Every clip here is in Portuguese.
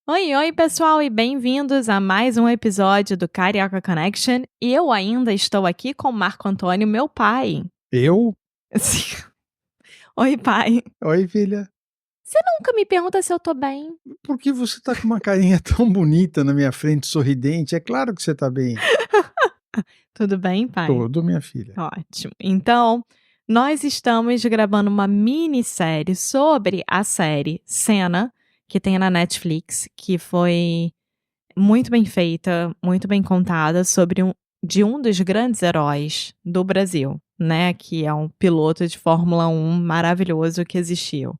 Oi, oi, pessoal, e bem-vindos a mais um episódio do Carioca Connection. E eu ainda estou aqui com o Marco Antônio, meu pai. Eu? Sim. Oi, pai. Oi, filha. Você nunca me pergunta se eu tô bem. Por que você tá com uma carinha tão bonita na minha frente, sorridente? É claro que você tá bem. Tudo bem, pai? Tudo, minha filha. Ótimo. Então, nós estamos gravando uma minissérie sobre a série Senna, que tem na Netflix, que foi muito bem feita, muito bem contada, sobre um dos grandes heróis do Brasil, né, que é um piloto de Fórmula 1 maravilhoso que existiu.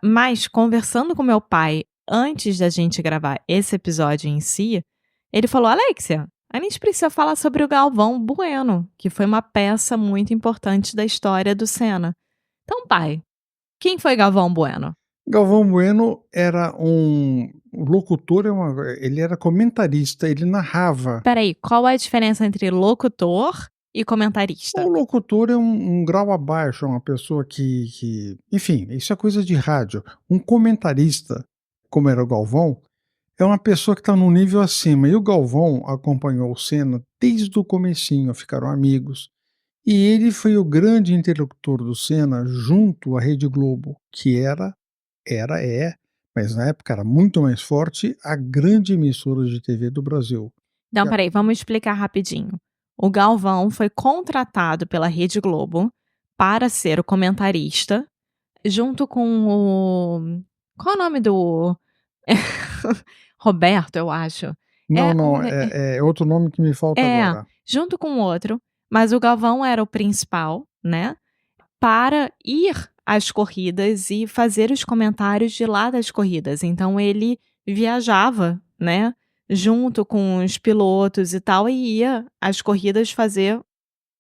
Mas conversando com meu pai antes da gente gravar esse episódio em si, ele falou: "Alexia, a gente precisa falar sobre o Galvão Bueno, que foi uma peça muito importante da história do Senna". Então, pai, quem foi Galvão Bueno? Galvão Bueno era um locutor, ele era comentarista, ele narrava. Espera aí, qual é a diferença entre locutor e O comentarista? locutor é um grau abaixo, é uma pessoa enfim, isso é coisa de rádio. Um comentarista, como era o Galvão, é uma pessoa que está num nível acima. E o Galvão acompanhou o Senna desde o comecinho, ficaram amigos. E ele foi o grande interlocutor do Senna junto à Rede Globo, que mas na época era muito mais forte, a grande emissora de TV do Brasil. Não, Que a peraí, vamos explicar rapidinho. O Galvão foi contratado pela Rede Globo para ser o comentarista, junto com o. Qual é o nome do. Roberto, eu acho. Não, É, não, é outro nome que me falta é, agora. junto com outro, mas o Galvão era o principal, né? Para ir às corridas e fazer os comentários de lá das corridas. Então ele viajava, né, junto com os pilotos e tal, e ia às corridas fazer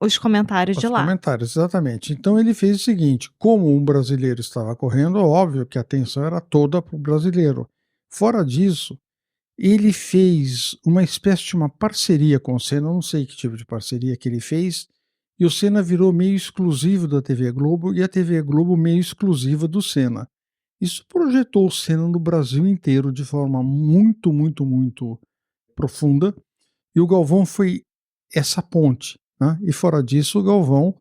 os comentários de Os lá. comentários, exatamente. Então ele fez o seguinte: como um brasileiro estava correndo, óbvio que a atenção era toda para o brasileiro. Fora disso, ele fez uma espécie de uma parceria com o Senna, eu não sei que tipo de parceria que ele fez, e o Senna virou meio exclusivo da TV Globo e a TV Globo meio exclusiva do Senna. Isso projetou o Senna no Brasil inteiro de forma muito, muito, muito profunda, e o Galvão foi essa ponte, né? E fora disso, o Galvão,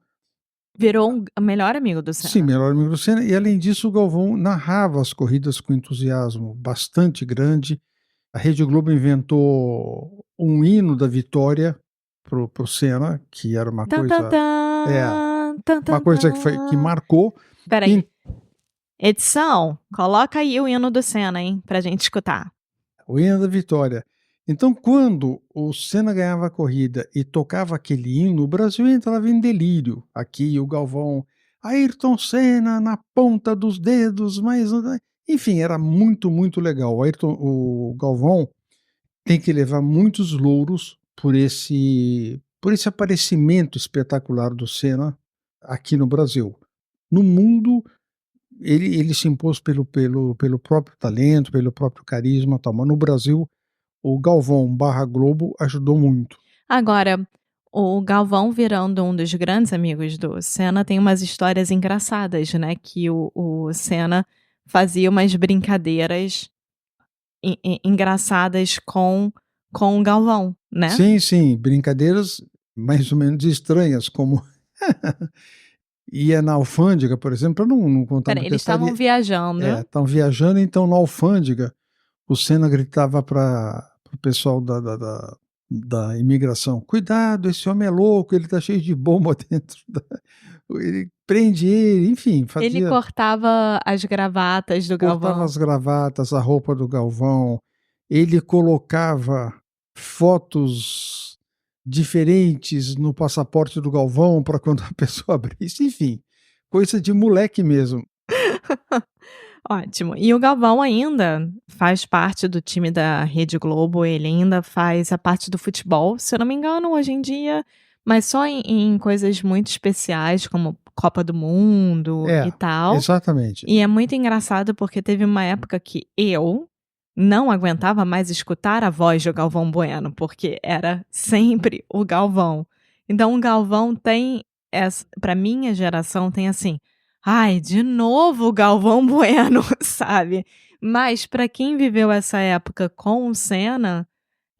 Virou o melhor amigo do sim, Senna. melhor amigo do Senna, e além disso, o Galvão narrava as corridas com entusiasmo bastante grande. A Rede Globo inventou um hino da vitória pro Senna, que era uma Tan, tan, coisa é, tan, tan, uma tan, coisa que tan. marcou. Peraí. E Edição, coloca aí o hino do Senna, hein, pra gente escutar. o hino da vitória. Então, quando o Senna ganhava a corrida e tocava aquele hino, o Brasil entrava em delírio. Aqui o Galvão, Ayrton Senna na ponta dos dedos, mas enfim, era muito, muito legal. O Galvão tem que levar muitos louros por esse aparecimento espetacular do Senna aqui no Brasil. No mundo, ele se impôs pelo próprio talento, pelo próprio carisma, tal, mas no Brasil, o Galvão barra Globo ajudou muito. Agora, o Galvão virando um dos grandes amigos do Senna tem umas histórias engraçadas, né, que o Senna fazia umas brincadeiras engraçadas com o Galvão, né. Sim, sim, brincadeiras mais ou menos estranhas, como ia na alfândega, por exemplo, para não contar Espera, muita eles história, estavam viajando. estavam viajando, então na alfândega o Senna gritava para o pessoal da imigração: "Cuidado, esse homem é louco, ele está cheio de bomba dentro da", ele prende ele, enfim, Ele cortava as gravatas do cortava Galvão. as gravatas, a roupa do Galvão, ele colocava fotos diferentes no passaporte do Galvão para quando a pessoa abrisse, enfim, coisa de moleque mesmo. Ótimo. E o Galvão ainda faz parte do time da Rede Globo, ele ainda faz a parte do futebol, se eu não me engano, hoje em dia, mas só em coisas muito especiais, como Copa do Mundo É, e tal. exatamente. E é muito engraçado porque teve uma época que eu não aguentava mais escutar a voz do Galvão Bueno, porque era sempre o Galvão. Então o Galvão tem essa, para minha geração tem assim: "Ai, de novo o Galvão Bueno", sabe. Mas para quem viveu essa época com o Senna,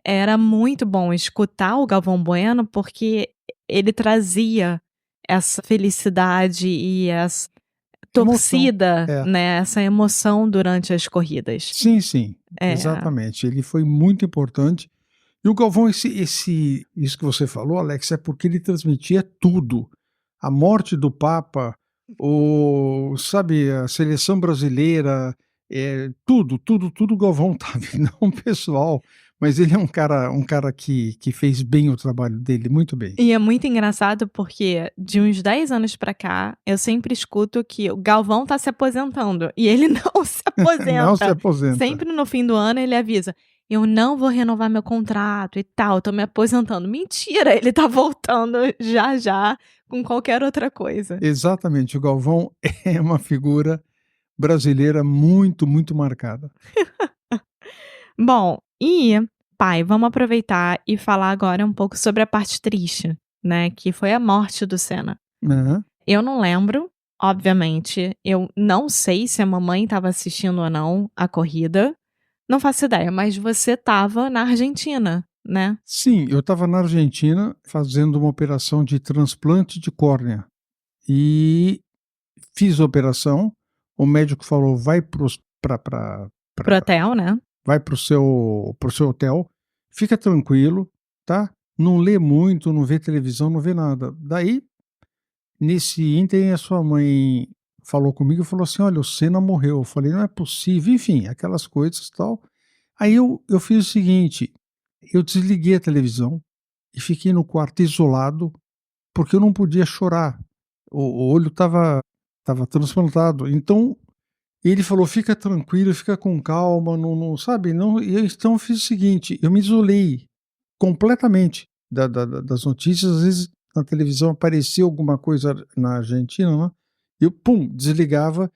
era muito bom escutar o Galvão Bueno, porque ele trazia essa felicidade e essa Emoção. torcida, É. né, essa emoção durante as corridas. Sim, sim, É. exatamente. Ele foi muito importante. E o Galvão, isso que você falou, Alex, é porque ele transmitia tudo. A morte do Papa, sabe, a seleção brasileira, tudo o Galvão estava, não pessoal, mas ele é um cara que fez bem o trabalho dele, muito bem. E é muito engraçado porque de uns 10 anos pra cá, eu sempre escuto que o Galvão tá se aposentando e ele não se aposenta. Não se aposenta. Sempre no fim do ano ele avisa: "Eu não vou renovar meu contrato e tal, tô me aposentando". Mentira, ele tá voltando já já com qualquer outra coisa. Exatamente, o Galvão é uma figura brasileira muito, muito marcada. Bom, e, pai, vamos aproveitar e falar agora um pouco sobre a parte triste, né, que foi a morte do Senna. Aham. Eu não lembro, obviamente, eu não sei se a mamãe estava assistindo ou não a corrida, não faço ideia, mas você estava na Argentina, né? Sim, eu estava na Argentina fazendo uma operação de transplante de córnea e fiz a operação. O médico falou: vai Pro hotel, né? vai pro seu hotel, fica tranquilo, tá? Não lê muito, não vê televisão, não vê nada. Daí, nesse ínterim, a sua mãe falou comigo e falou assim: olha, o Senna morreu. Eu falei: não é possível, enfim, aquelas coisas e tal. Aí eu fiz o seguinte: eu desliguei a televisão e fiquei no quarto isolado, porque eu não podia chorar. O olho estava transplantado. Então, ele falou: "Fica tranquilo, fica com calma, não sabe, não". E eu então fiz o seguinte: eu me isolei completamente das notícias. Às vezes na televisão aparecia alguma coisa na Argentina, né, eu pum, desligava.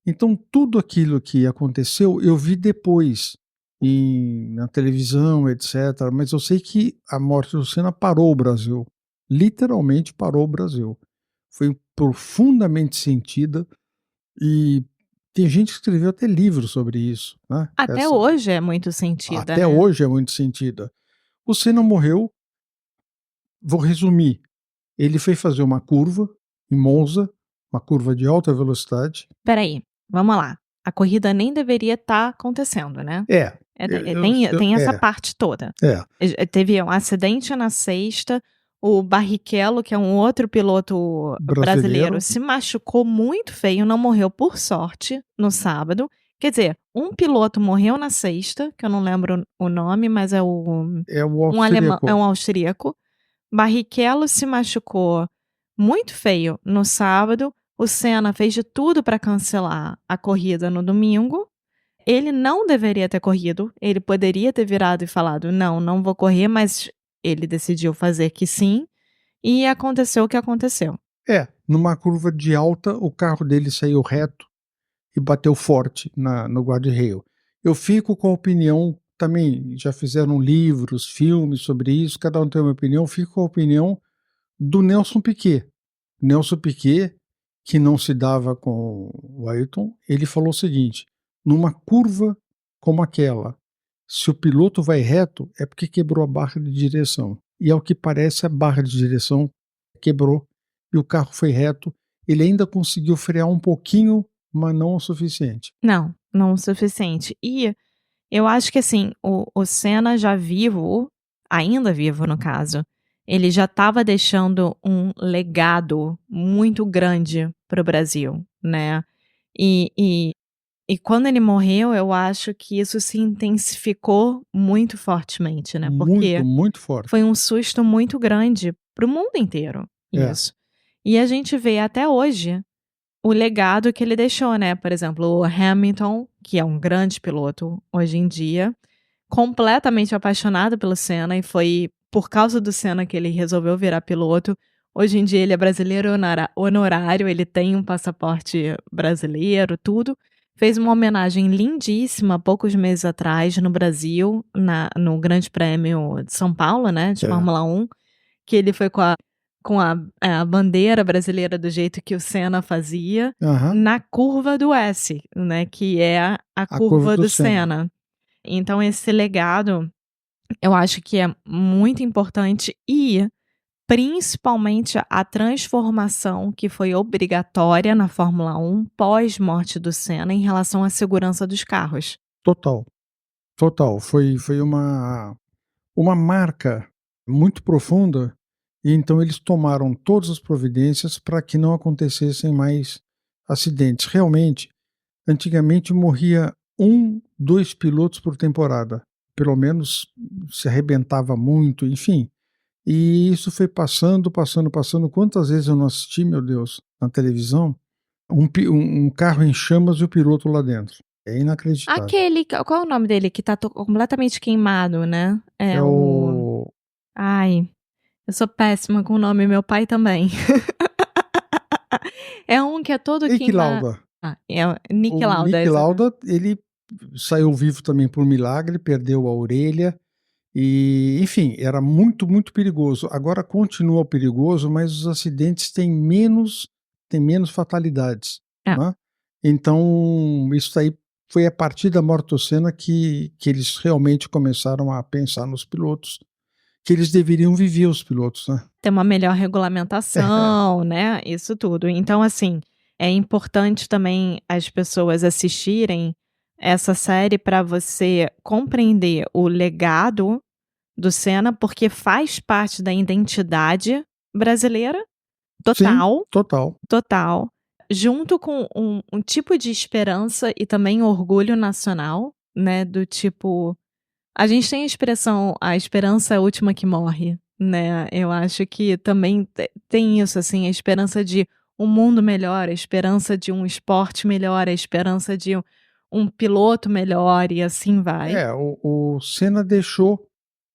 Então tudo aquilo que aconteceu eu vi depois na televisão, etcétera, mas eu sei que a morte do Senna parou o Brasil, literalmente parou o Brasil. Foi profundamente sentida e tem gente que escreveu até livro sobre isso, né, Até hoje é muito sentida, até né? hoje é muito sentida. O Senna morreu, vou resumir, ele foi fazer uma curva em Monza, uma curva de alta velocidade. Espera aí, vamos lá. A corrida nem deveria estar acontecendo, né? É, Tem essa parte toda. é. Teve um acidente na sexta, o Barrichello, que é um outro piloto brasileiro, se machucou muito feio, não morreu por sorte no sábado. Quer dizer, um piloto morreu na sexta, que eu não lembro o nome, mas é um alemão, é um austríaco. Barrichello se machucou muito feio no sábado. O Senna fez de tudo para cancelar a corrida no domingo. Ele não deveria ter corrido, ele poderia ter virado e falado: "Não, não vou correr", mas ele decidiu fazer que sim, e aconteceu o que aconteceu. Numa curva de alta, o carro dele saiu reto e bateu forte no guarda-reio. Eu fico com a opinião, também já fizeram livros, filmes sobre isso, cada um tem uma opinião, eu fico com a opinião do Nelson Piquet. Nelson Piquet, que não se dava com o Ayrton, ele falou o seguinte: numa curva como aquela, se o piloto vai reto, é porque quebrou a barra de direção. E ao que parece, a barra de direção quebrou e o carro foi reto. Ele ainda conseguiu frear um pouquinho, mas não o suficiente. Não, não o suficiente. E eu acho que assim, o Senna já vivo, ainda vivo no caso, ele já estava deixando um legado muito grande para o Brasil, né? E quando ele morreu, eu acho que isso se intensificou muito fortemente, né, porque Muito, muito forte. foi um susto muito grande para o mundo inteiro, isso. E a gente vê até hoje o legado que ele deixou, né, por exemplo, o Hamilton, que é um grande piloto hoje em dia, completamente apaixonado pelo Senna, e foi por causa do Senna que ele resolveu virar piloto. Hoje em dia ele é brasileiro honorário, ele tem um passaporte brasileiro, tudo. Fez uma homenagem lindíssima poucos meses atrás no Brasil, no Grande Prêmio de São Paulo, né, de Fórmula 1, que ele foi com com a bandeira brasileira do jeito que o Senna fazia, Aham. na curva do S, né, que é a A curva curva do do Senna. Senna. Então esse legado, eu acho que é muito importante e principalmente a transformação que foi obrigatória na Fórmula 1 pós-morte do Senna em relação à segurança dos carros. Total, total. Foi uma marca muito profunda, e então eles tomaram todas as providências para que não acontecessem mais acidentes. Realmente, antigamente morria 1, 2 pilotos por temporada, pelo menos se arrebentava muito, enfim. E isso foi passando, passando, passando. Quantas vezes eu não assisti, meu Deus, na televisão, um carro em chamas e o piloto lá dentro. É inacreditável. Qual é o nome dele que tá completamente queimado, né? É É o o ai, eu sou péssima com o nome, meu pai também. É um que é todo Niki queimado. Lauda. É o Niki O Lauda, Niki Lauda, ele saiu vivo também por milagre, perdeu a orelha e, enfim, era muito, muito perigoso. Agora continua perigoso, mas os acidentes têm menos fatalidades, É. né. Então, isso aí foi a partir da morte do Senna que eles realmente começaram a pensar nos pilotos, que eles deveriam viver, os pilotos, né. Ter uma melhor regulamentação, né, isso tudo. Então, assim, é importante também as pessoas assistirem essa série para você compreender o legado do Senna, porque faz parte da identidade brasileira, Sim, total, total. total, junto com um tipo de esperança e também orgulho nacional, né, do tipo a gente tem a expressão: "A esperança é a última que morre", né, eu acho que também tem isso, assim, a esperança de um mundo melhor, a esperança de um esporte melhor, a esperança de um piloto melhor e assim vai. É, o Senna deixou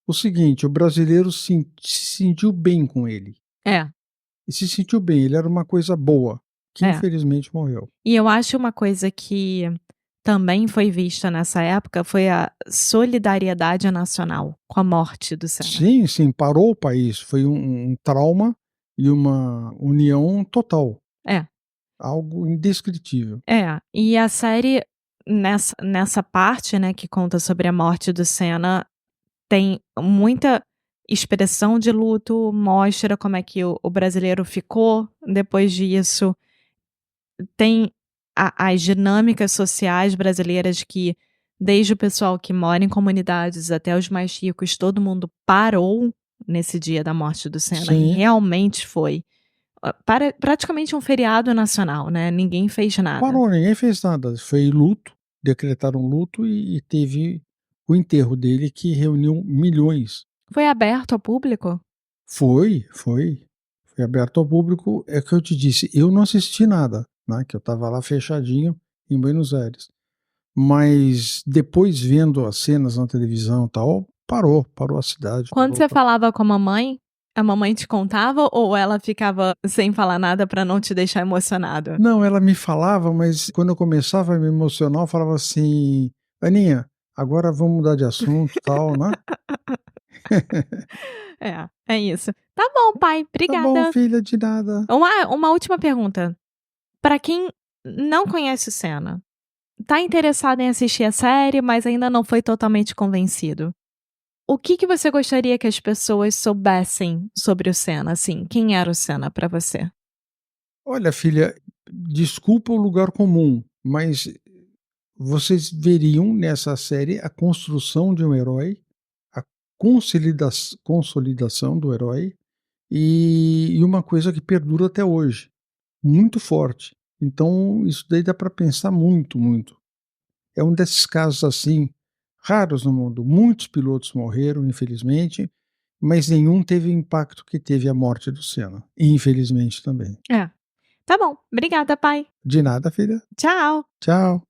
o seguinte: o brasileiro se sentiu bem com ele, É, e se sentiu bem, ele era uma coisa boa, que é. infelizmente morreu. E eu acho uma coisa que também foi vista nessa época foi a solidariedade nacional com a morte do Senna. Sim, sim, parou o país, foi um trauma e uma união total, É. algo indescritível. É, e a série nessa parte, né, que conta sobre a morte do Senna, tem muita expressão de luto, mostra como é que o brasileiro ficou depois disso. Tem as dinâmicas sociais brasileiras que, desde o pessoal que mora em comunidades até os mais ricos, todo mundo parou nesse dia da morte do Senna e Sim, realmente foi, praticamente um feriado nacional, né, ninguém fez nada. parou, ninguém fez nada, foi luto, decretaram luto e teve o enterro dele, que reuniu milhões. Foi aberto ao público? Foi aberto ao público, é que eu te disse, eu não assisti nada, né, que eu estava lá fechadinho em Buenos Aires, mas depois vendo as cenas na televisão e tal, parou a cidade, Quando parou você to falava com a mamãe te contava ou ela ficava sem falar nada pra não te deixar emocionado? não, ela me falava, mas quando eu começava a me emocionar, eu falava assim: "Aninha, agora vamos mudar de assunto, tal", né. É isso. Tá bom, pai, "Tá bom obrigada. filha, de nada". Uma última pergunta, pra quem não conhece o Senna, tá interessado em assistir a série, mas ainda não foi totalmente convencido, o que você gostaria que as pessoas soubessem sobre o Senna, assim, quem era o Senna pra você? "Olha filha, desculpa o lugar comum, mas vocês veriam nessa série a construção de um herói, a consolidação do herói, e uma coisa que perdura até hoje, muito forte. Então isso daí dá para pensar muito, muito. É um desses casos, assim, raros no mundo. Muitos pilotos morreram, infelizmente, mas nenhum teve o impacto que teve a morte do Senna, infelizmente também. É. Tá bom, obrigada, pai. De nada filha, Tchau. tchau".